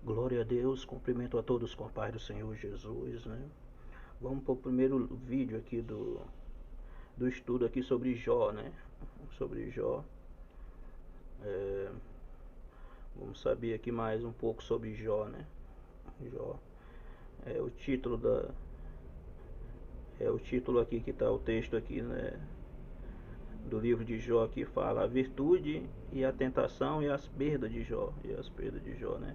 Glória a Deus, cumprimento a todos com a paz do Senhor Jesus, né? Vamos para o primeiro vídeo aqui do estudo aqui sobre Jó, né? Sobre Jó. Vamos saber aqui mais um pouco sobre Jó, né? Jó. É o título aqui que está o texto aqui, né? Do livro de Jó, que fala a virtude e a tentação e as perdas de Jó, né?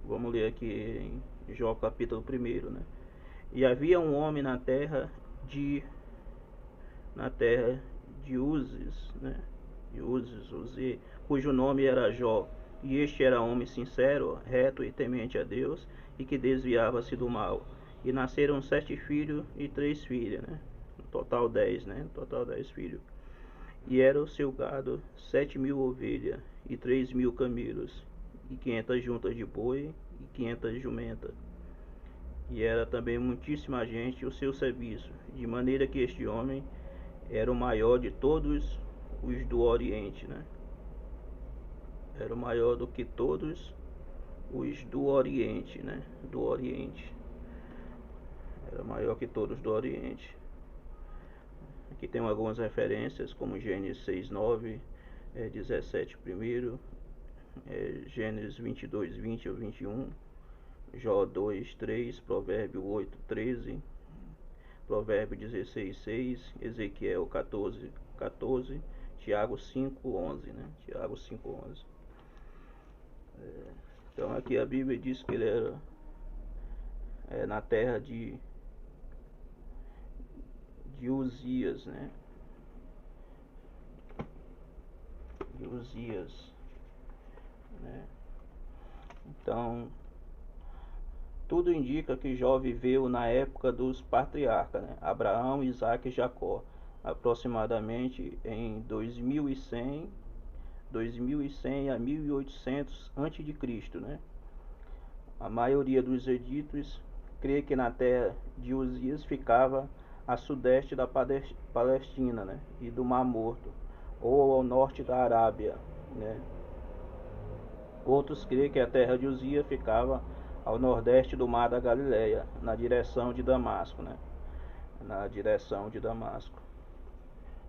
Vamos ler aqui em Jó capítulo 1, né? E havia um homem na terra de Uzes, né? De Uzê, cujo nome era Jó. E este era homem sincero, reto e temente a Deus, e que desviava-se do mal. E nasceram 7 filhos e 3 filhas, né? No total 10, né? No total 10 filhos. E era o seu gado 7.000 ovelhas, e 3.000 camelos, e 500 juntas de boi, e 500 jumentas. E era também muitíssima gente o seu serviço, de maneira que este homem era o maior de todos os do Oriente, né? Era o maior do que todos os do Oriente, né? Do Oriente. Era maior que todos do Oriente. Aqui tem algumas referências, como Gênesis 6:9, 17 primeiro, Gênesis 22:20 ou 21, Jó 2:3, Provérbio 8:13, Provérbio 16:6, Ezequiel 14:14, Tiago 5:11, né? Tiago 5:11. Então aqui a Bíblia diz que ele era na terra de Uzias, né? De Uzias, né? Então tudo indica que Jó viveu na época dos patriarcas, né? Abraão, Isaac e Jacó, aproximadamente em 2100 a 1800 a.C., né? A maioria dos eruditos crê que na terra de Uzias ficava a sudeste da Palestina, né? E do Mar Morto, ou ao norte da Arábia, né? Outros creem que a terra de Uzias ficava ao nordeste do Mar da Galileia, na direção de Damasco, né? Na direção de Damasco.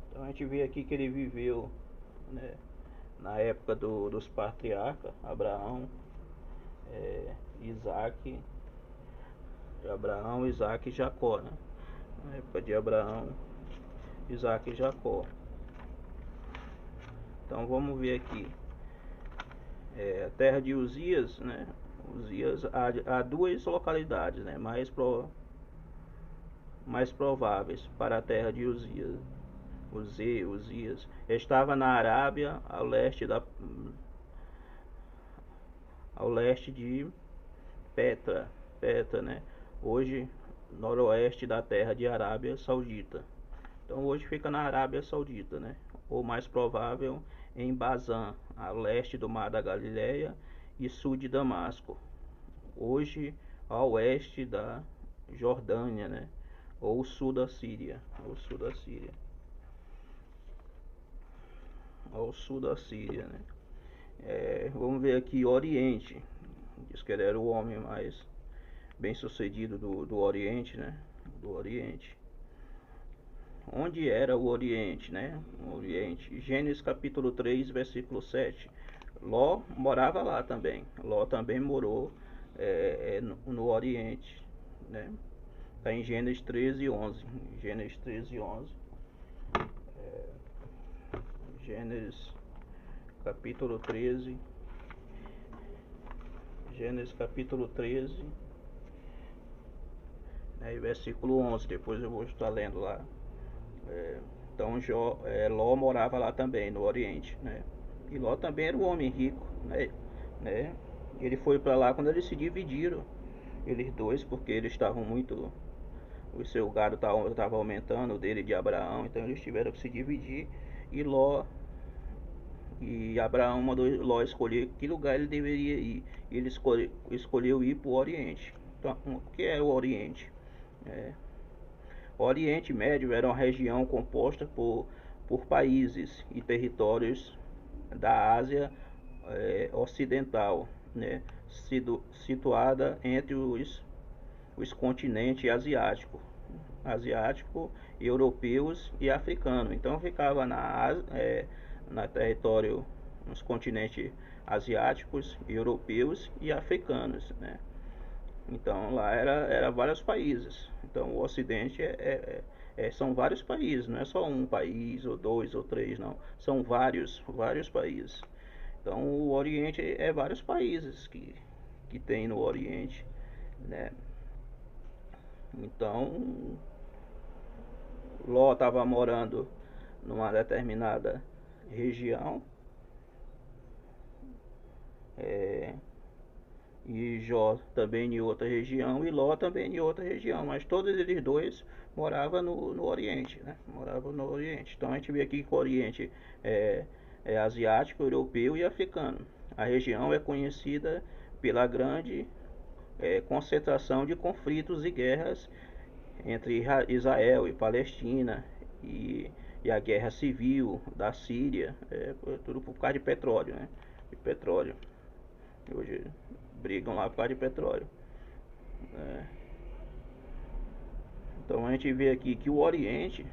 Então a gente vê aqui que ele viveu, né, na época dos patriarcas, Abraão, Isaac e Jacó, né? Na época de Abraão, Isaac e Jacó. Então vamos ver aqui. A terra de Uzias, né? Uzias, há duas localidades, né? mais prováveis para a terra de Uzias. Uzias estava na Arábia, ao leste de Petra, né? Hoje noroeste da terra de Arábia Saudita. Então hoje fica na Arábia Saudita, né? Ou mais provável em Bazã, a leste do Mar da Galileia e sul de Damasco. Hoje ao oeste da Jordânia, né? Ou sul da Síria, né? Vamos ver aqui Oriente. Diz que ele era o homem mais bem sucedido do Oriente, né? Do Oriente. Onde era o Oriente, né? O Oriente. Gênesis capítulo 3, versículo 7. Ló morava lá também. Ló também morou no Oriente, né? Está em Gênesis 13:11. Gênesis 13:11. Gênesis capítulo 13. Gênesis capítulo 13, né, versículo 11. Depois eu vou estar lendo lá. Então Ló morava lá também, no Oriente, né? E Ló também era um homem rico, né? Ele foi para lá quando eles se dividiram, eles dois, porque eles estavam muito... O seu gado estava aumentando, o dele de Abraão, então eles tiveram que se dividir. E Abraão mandou Ló escolher que lugar ele deveria ir. E ele escolheu ir para o Oriente. Então, o que é o Oriente? O Oriente Médio era uma região composta por países e territórios da Ásia Ocidental, né? situada entre os continentes asiático, europeus e africano. Então ficava na território, nos continentes asiáticos, europeus e africanos, né? Então lá era vários países. Então o Ocidente são vários países, não é só um país ou dois ou três, não. São vários países. Então o Oriente é vários países que tem no Oriente, né? Então Ló estava morando numa determinada região, e Jó também em outra região, e Ló também em outra região, mas todos eles dois moravam no Oriente, né? Moravam no Oriente. Então a gente vê aqui que o Oriente é asiático, europeu e africano. A região é conhecida pela grande concentração de conflitos e guerras entre Israel e Palestina, e a guerra civil da Síria, tudo por causa de petróleo, né? De petróleo. Hoje brigam lá por causa de petróleo. Então a gente vê aqui que o Oriente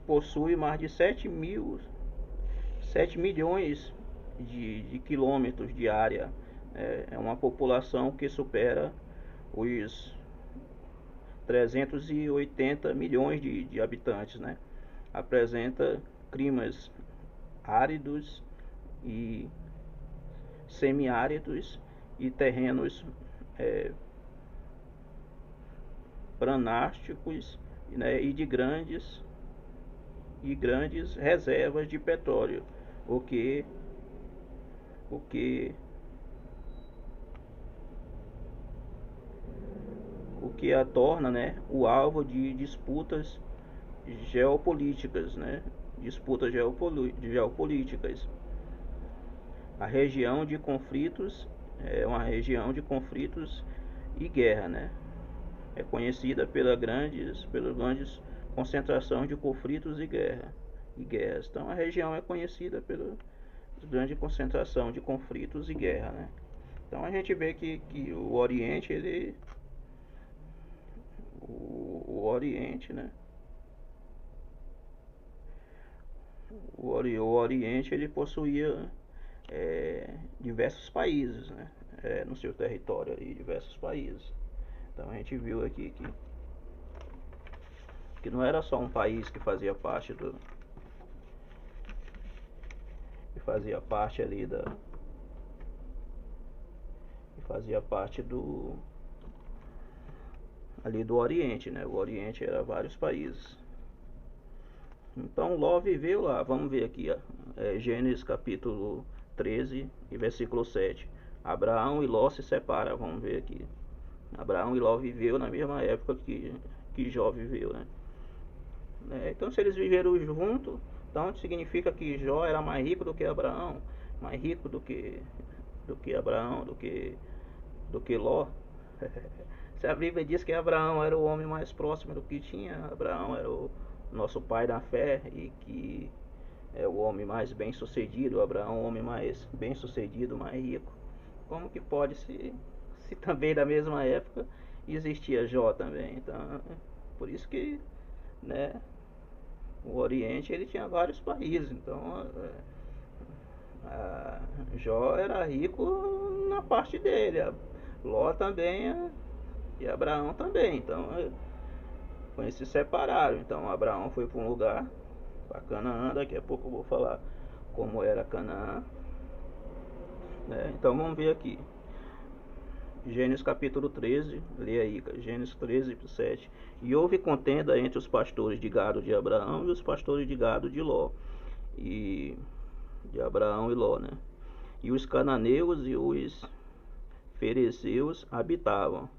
possui mais de 7 milhões de quilômetros de área. É uma população que supera os 380 milhões de habitantes, né? Apresenta climas áridos e semiáridos e terrenos planásticos, né? E de grandes reservas de petróleo, o que a torna, né, o alvo de disputas geopolíticas, né? Disputas geopolíticas. A região de conflitos é uma região de conflitos e guerra, né? É conhecida pela grandes concentração de conflitos e guerras. Então a região é conhecida pela grande concentração de conflitos e guerra, né? Então a gente vê que o Oriente, o Oriente, né? O Oriente ele possuía diversos países, né? No seu território ali, diversos países. Então a gente viu aqui que não era só um país que fazia parte ali do Oriente, né? O Oriente era vários países. Então Ló viveu lá. Vamos ver aqui, Gênesis capítulo 13 e versículo 7. Abraão e Ló se separam. Vamos ver aqui. Abraão e Ló viveu na mesma época que Jó viveu, né? Então se eles viveram juntos, então significa que Jó era mais rico do que Abraão, mais rico do que Abraão, do que Ló. Se a Bíblia diz que Abraão era o homem mais próximo do que tinha, Abraão era o nosso pai da fé e que é o homem mais bem sucedido, Abraão o homem mais bem sucedido, mais rico, como que pode se também da mesma época existia Jó também? Então por isso que, né, o Oriente ele tinha vários países. Então Jó era rico na parte dele, Ló também e Abraão também. Então eles se separaram. Então Abraão foi para um lugar, para Canaã. Daqui a pouco eu vou falar como era Canaã, né? Então vamos ver aqui Gênesis capítulo 13, lê aí, Gênesis 13, 7. E houve contenda entre os pastores de gado de Abraão e os pastores de gado de Ló, e de Abraão e Ló, né? E os cananeus e os ferezeus habitavam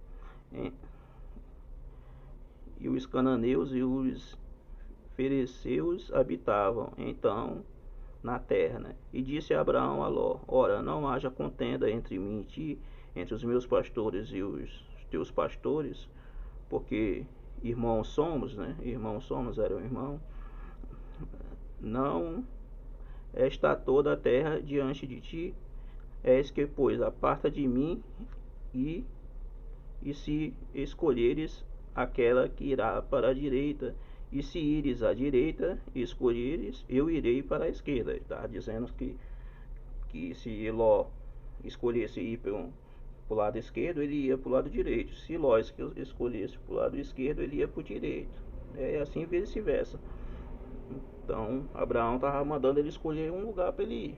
então na terra, né? E disse Abraão a Ló: ora, não haja contenda entre mim e ti, entre os meus pastores e os teus pastores, porque irmãos somos, né? Irmãos somos, era um irmão. Não está toda a terra diante de ti, És que, pois, aparta de mim, e, e se escolheres aquela que irá para a direita, e se ires à direita e escolheres, eu irei para a esquerda. Ele está dizendo que se Ló escolhesse ir para o lado esquerdo, ele ia para o lado direito. Se Ló escolhesse para o lado esquerdo, ele ia para o direito. É assim vice-versa. Então Abraão estava mandando ele escolher um lugar para ele ir.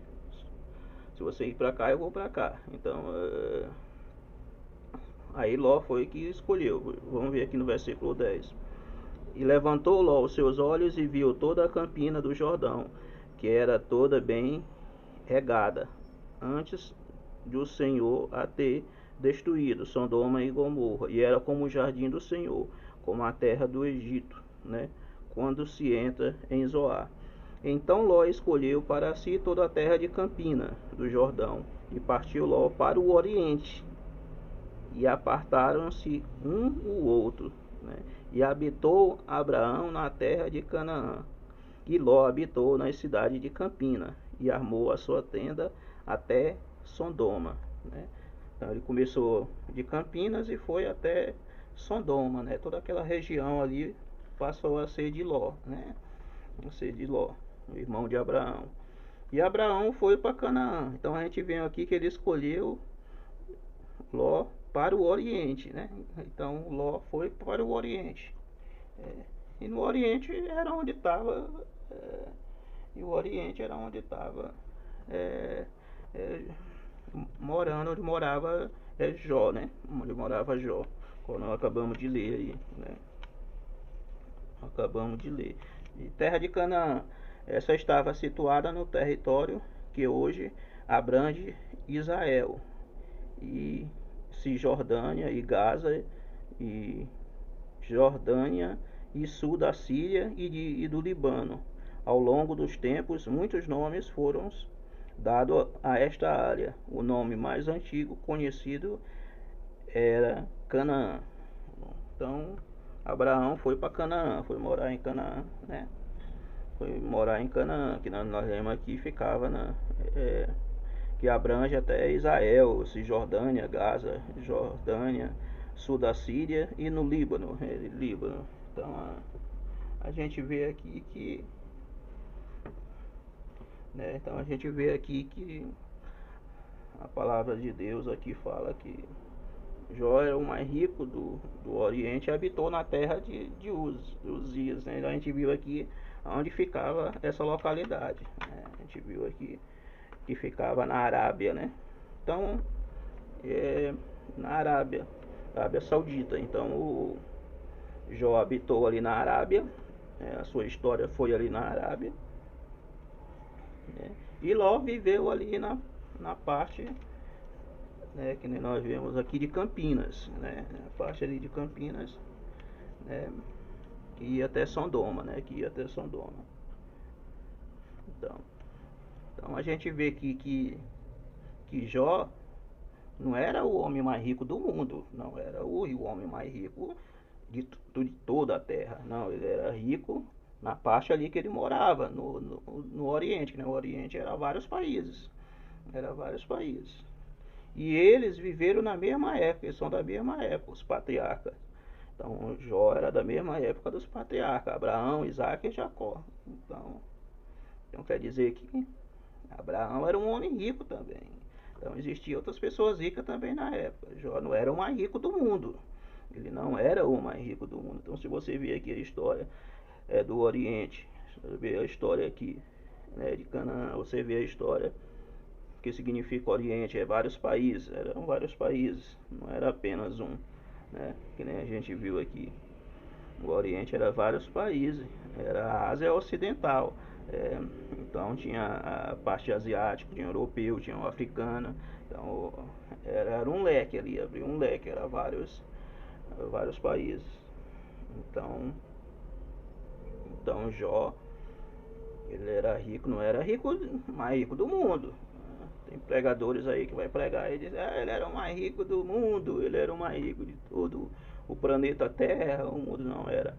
Se você ir para cá, eu vou para cá. Então aí Ló foi que escolheu. Vamos ver aqui no versículo 10. E levantou Ló os seus olhos e viu toda a campina do Jordão, que era toda bem regada, antes do Senhor a ter destruído Sodoma e Gomorra, e era como o jardim do Senhor, como a terra do Egito, né? Quando se entra em Zoar. Então Ló escolheu para si toda a terra de campina do Jordão, e partiu Ló para o oriente, e apartaram-se um o outro, né? E habitou Abraão na terra de Canaã, e Ló habitou na cidade de Campina, e armou a sua tenda até Sodoma, né? Então ele começou de Campinas e foi até Sodoma, né? Toda aquela região ali passou a ser de Ló, né? A ser de Ló, o irmão de Abraão. E Abraão foi para Canaã. Então a gente vê aqui que ele escolheu Ló para o Oriente, né? Então Ló foi para o Oriente. E no Oriente era onde estava e o Oriente era onde estava morando, onde morava Jó, né? Onde morava Jó, como nós acabamos de ler aí, né? Acabamos de ler. E terra de Canaã, essa estava situada no território que hoje abrange Israel, e Cisjordânia e Gaza, e Jordânia e sul da Síria e do Líbano. Ao longo dos tempos, muitos nomes foram dados a esta área. O nome mais antigo conhecido era Canaã. Então, Abraão foi para Canaã, foi morar em Canaã, né? Foi morar em Canaã, que nós lemos aqui, ficava que abrange até Israel, Cisjordânia, Gaza, Jordânia, sul da Síria e no Líbano, Líbano. Então a gente vê aqui que, né? Então a gente vê aqui que a palavra de Deus aqui fala que Jó era o mais rico do Oriente e habitou na terra de Uzias, né? Então a gente viu aqui onde ficava essa localidade, né? A gente viu aqui que ficava na Arábia, né? Então na Arábia Saudita. Então o Jó habitou ali na Arábia, a sua história foi ali na Arábia, né? E Ló viveu ali na parte, né, que nós vemos aqui de Campinas, né? A parte ali de Campinas, né, que ia até Sodoma, né? Que ia até Sodoma. Então a gente vê que Jó não era o homem mais rico do mundo, não era o homem mais rico de toda a terra, não, ele era rico na parte ali que ele morava, no Oriente, né? O Oriente era vários países, e eles viveram na mesma época, eles são da mesma época, os patriarcas. Então Jó era da mesma época dos patriarcas, Abraão, Isaac e Jacó. Então quer dizer que Abraão era um homem rico também. Então existiam outras pessoas ricas também na época. Jó não era o mais rico do mundo. Ele não era o mais rico do mundo. Então se você ver aqui a história do Oriente, você vê a história aqui, né, de Canaã, você vê a história que significa Oriente, vários países, eram vários países, não era apenas um, né, que nem a gente viu aqui. O Oriente era vários países, era a Ásia Ocidental. Então tinha a parte asiática, tinha europeu, tinha o africano. Então era um leque ali, abriu um leque, era vários países. Então Jó, ele era rico, não era rico, mais rico do mundo. Tem pregadores aí que vai pregar e diz, ele era o mais rico do mundo, ele era o mais rico de todo o planeta Terra. O mundo não era,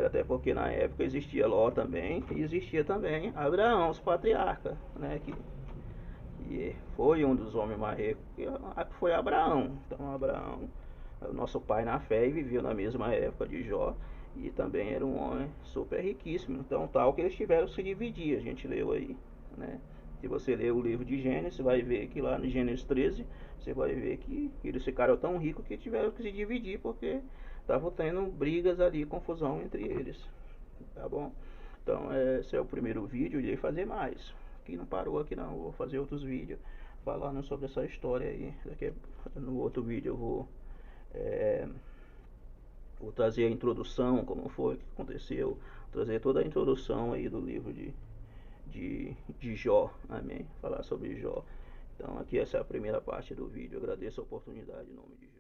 até porque na época existia Ló também, e existia também Abraão, os patriarcas, né, E foi um dos homens mais ricos, foi Abraão. Então Abraão, o nosso pai na fé, e viveu na mesma época de Jó, e também era um homem super riquíssimo. Então tal que eles tiveram que se dividir, a gente leu aí, né? Se você ler o livro de Gênesis, você vai ver que lá no Gênesis 13, você vai ver que eles ficaram tão ricos que tiveram que se dividir, porque estavam tendo brigas ali, confusão entre eles. Tá bom? Então esse é o primeiro vídeo, eu irei fazer mais. Aqui não parou aqui não, vou fazer outros vídeos falando sobre essa história aí. No outro vídeo eu vou trazer a introdução, como foi que aconteceu, trazer toda a introdução aí do livro de Jó, amém? Falar sobre Jó. Então aqui essa é a primeira parte do vídeo. Eu agradeço a oportunidade em nome de Jesus.